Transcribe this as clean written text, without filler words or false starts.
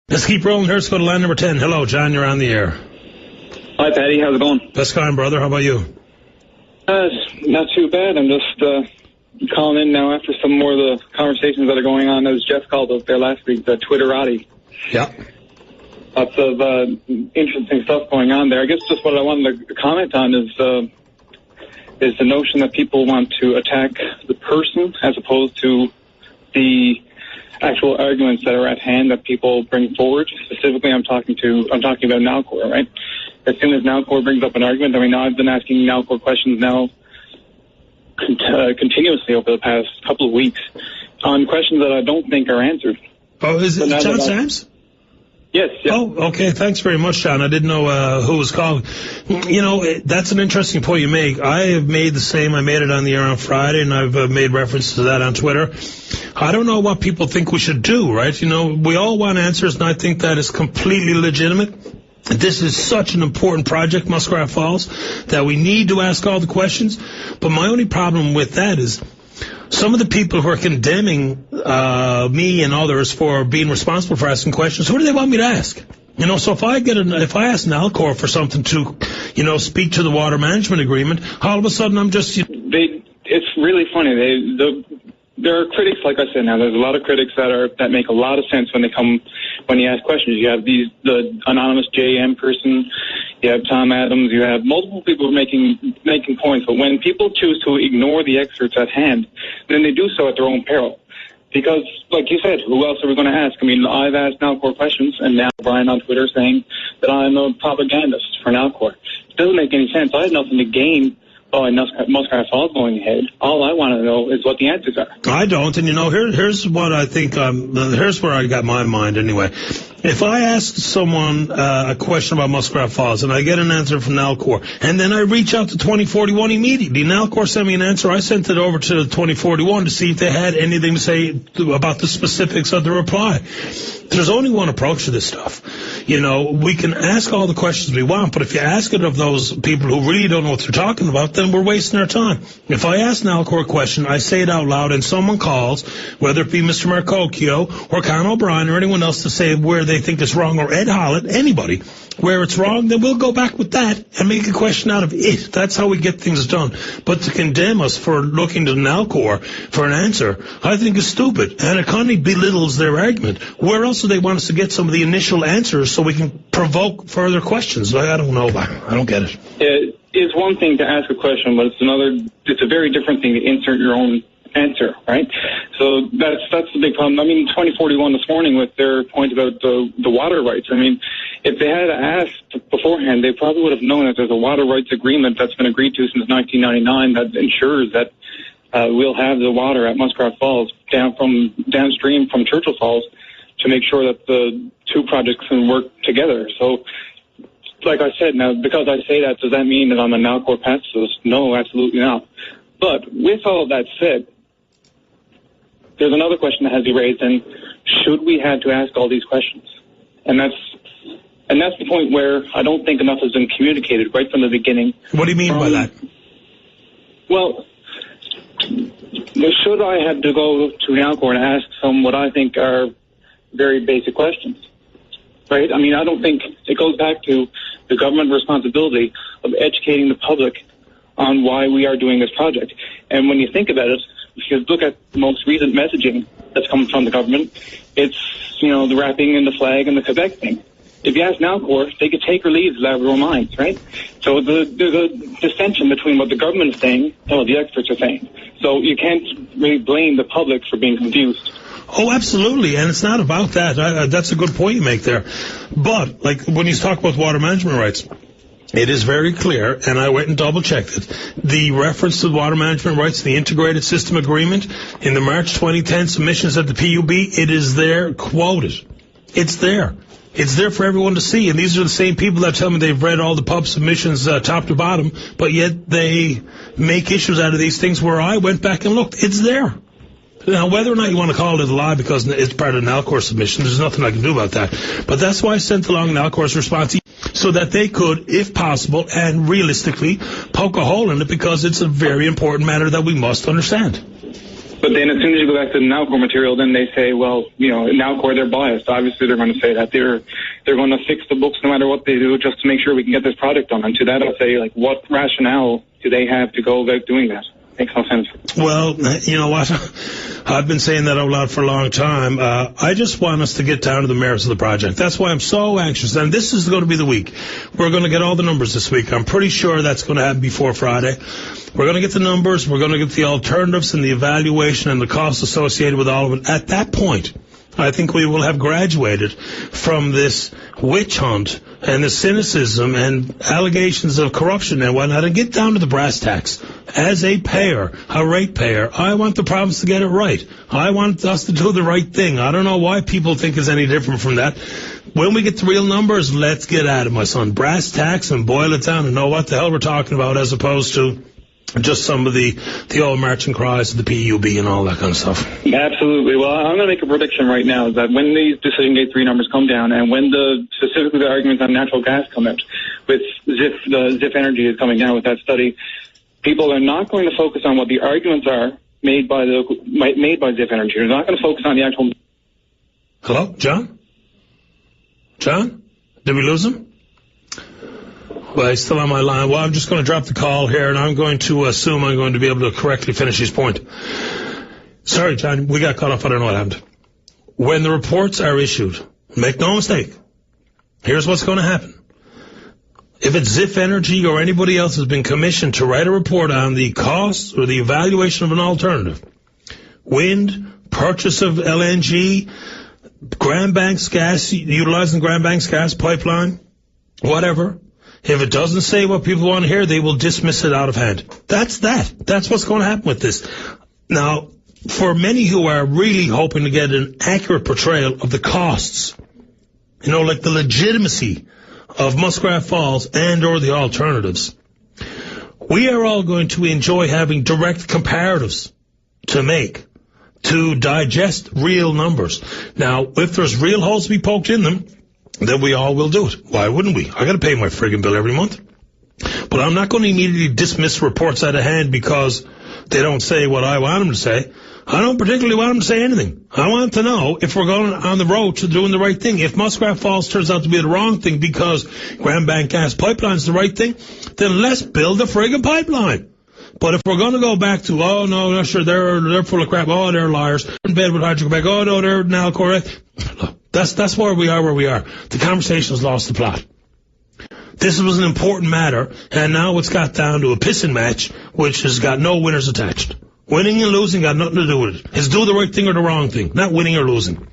Let's keep rolling. Here's go to line number 10. Hello, John. You're on the air. Hi, Patty. How's it going? Best kind, brother. How about you? Not too bad. I'm just calling in now after some more of the conversations that are going on. As Jeff called up there last week, the Twitterati. Yeah. Lots of interesting stuff going on there. I guess just what I wanted to comment on is the notion that people want to attack the person as opposed to the actual arguments that are at hand that people bring forward. Specifically, I'm talking about Nalcor, right? As soon as Nalcor brings up an argument, I mean, I've been asking Nalcor questions now continuously over the past couple of weeks on questions that I don't think are answered. Oh, is it John Sams? Yes. Yeah. Oh, okay. Thanks very much, John. I didn't know who was calling. You know, that's an interesting point you make. I have made the same. I made it on the air on Friday, and I've made reference to that on Twitter. I don't know what people think we should do, right? You know, we all want answers, and I think that is completely legitimate. This is such an important project, Muskrat Falls, that we need to ask all the questions. But my only problem with that is some of the people who are condemning me and others for being responsible for asking questions, who do they want me to ask? You know, so if I ask Nalcor for something to, you know, speak to the water management agreement, all of a sudden I'm just... It's really funny. There are critics, like I said now, there's a lot of critics that make a lot of sense when you ask questions. You have the anonymous JM person, you have Tom Adams, you have multiple people making points, but when people choose to ignore the excerpts at hand, then they do so at their own peril. Because, like you said, who else are we going to ask? I mean, I've asked Nalcor questions, and now Brian on Twitter saying that I'm a propagandist for Nalcor. It doesn't make any sense. I have nothing to gain by Muskrat Falls going ahead. All I want to know is what the answers are. I don't, and you know, here's what I think. Here's where I got my mind anyway. If I ask someone a question about Muskrat Falls and I get an answer from Nalcor, and then I reach out to 2041 immediately, Nalcor sent me an answer. I sent it over to 2041 to see if they had anything to say about the specifics of the reply. There's only one approach to this stuff. You know, we can ask all the questions we want, but if you ask it of those people who really don't know what they're talking about, then we're wasting our time. If I ask Nalcor a question, I say it out loud, and someone calls, whether it be Mr. Marcocchio or Con O'Brien or anyone else to say where they think it's wrong, or Ed Hollett, anybody, where it's wrong, then we'll go back with that and make a question out of it. That's how we get things done. But to condemn us for looking to Nalcor for an answer, I think is stupid, and it kind of belittles their argument. Where else do they want us to get some of the initial answers so we can provoke further questions? I don't know. I don't get it. It's one thing to ask a question, but it's a very different thing to insert your own answer, right? So that's the big problem. I mean, 2041 this morning with their point about the water rights. I mean, if they had asked beforehand, they probably would have known that there's a water rights agreement that's been agreed to since 1999 that ensures that we'll have the water at Muskrat Falls downstream from Churchill Falls to make sure that the two projects can work together. So, like I said, now, because I say that, does that mean that I'm a Nalcor pacifist? No, absolutely not. But with all of that said, there's another question that has to be raised, and should we have to ask all these questions? And that's the point where I don't think enough has been communicated right from the beginning. What do you mean by that? Well, should I have to go to Nalcor and ask some what I think are very basic questions? Right? I mean, I don't think it goes back to the government responsibility of educating the public on why we are doing this project. And when you think about it, if you look at the most recent messaging that's coming from the government, it's, you know, the wrapping and the flag and the Quebec thing. If you ask Nalcor, they could take or leave Labrador mines, right? So there's a dissension between what the government is saying and what the experts are saying. So you can't really blame the public for being confused. Oh, absolutely, and it's not about that. That's a good point you make there. But, like, when you talk about water management rights, it is very clear, and I went and double-checked it. The reference to the water management rights, the integrated system agreement, in the March 2010 submissions at the PUB, it is there quoted. It's there. It's there for everyone to see, and these are the same people that tell me they've read all the pub submissions top to bottom, but yet they make issues out of these things where I went back and looked. It's there. Now, whether or not you want to call it a lie because it's part of Nalcor's submission, there's nothing I can do about that. But that's why I sent along Nalcor's response so that they could, if possible and realistically, poke a hole in it because it's a very important matter that we must understand. But then as soon as you go back to the Nalcor material, then they say, well, Nalcor, they're biased. Obviously, they're going to say that. They're going to fix the books no matter what they do just to make sure we can get this product done. And to that, I'll say, what rationale do they have to go about doing that? Makes no sense. Well, you know what? I've been saying that out loud for a long time. I just want us to get down to the merits of the project. That's why I'm so anxious. And this is going to be the week. We're going to get all the numbers this week. I'm pretty sure that's going to happen before Friday. We're going to get the numbers. We're going to get the alternatives and the evaluation and the costs associated with all of it. At that point, I think we will have graduated from this witch hunt and the cynicism and allegations of corruption and whatnot and get down to the brass tacks. As a payer, a ratepayer, I want the province to get it right. I want us to do the right thing. I don't know why people think it's any different from that. When we get the real numbers, let's get at it, my son. Brass tacks and boil it down and know what the hell we're talking about as opposed to just some of the old marching cries of the PUB and all that kind of stuff. Absolutely. Well, I'm going to make a prediction right now is that when these Decision Gate 3 numbers come down and when specifically the arguments on natural gas come out, with ZIF Energy is coming down with that study, people are not going to focus on what the arguments are made by ZIF Energy. They're not going to focus on the actual... Hello? John? John? Did we lose him? Well, he's still on my line. Well, I'm just going to drop the call here, and I'm going to assume I'm going to be able to correctly finish his point. Sorry, John, we got cut off. I don't know what happened. When the reports are issued, make no mistake, here's what's going to happen. If it's ZIF Energy or anybody else has been commissioned to write a report on the costs or the evaluation of an alternative, wind, purchase of LNG, Grand Banks gas, utilizing Grand Banks gas pipeline, whatever, if it doesn't say what people want to hear, they will dismiss it out of hand. That's that. That's what's going to happen with this. Now, for many who are really hoping to get an accurate portrayal of the costs, like the legitimacy of Muskrat Falls and or the alternatives, we are all going to enjoy having direct comparatives to make, to digest real numbers. Now, if there's real holes to be poked in them, then we all will do it. Why wouldn't we? I got to pay my friggin' bill every month. But I'm not going to immediately dismiss reports out of hand because they don't say what I want them to say. I don't particularly want them to say anything. I want to know if we're going on the road to doing the right thing. If Muskrat Falls turns out to be the wrong thing because Grand Bank gas pipeline is the right thing, then let's build a friggin' pipeline. But if we're going to go back to, oh, no, sure, they're full of crap, oh, they're liars, in bed with Hydro-Quebec, oh, no, they're Nalcor. Look, that's where we are. The conversation has lost the plot. This was an important matter, and now it's got down to a pissing match, which has got no winners attached. Winning and losing got nothing to do with it. It's do the right thing or the wrong thing, not winning or losing.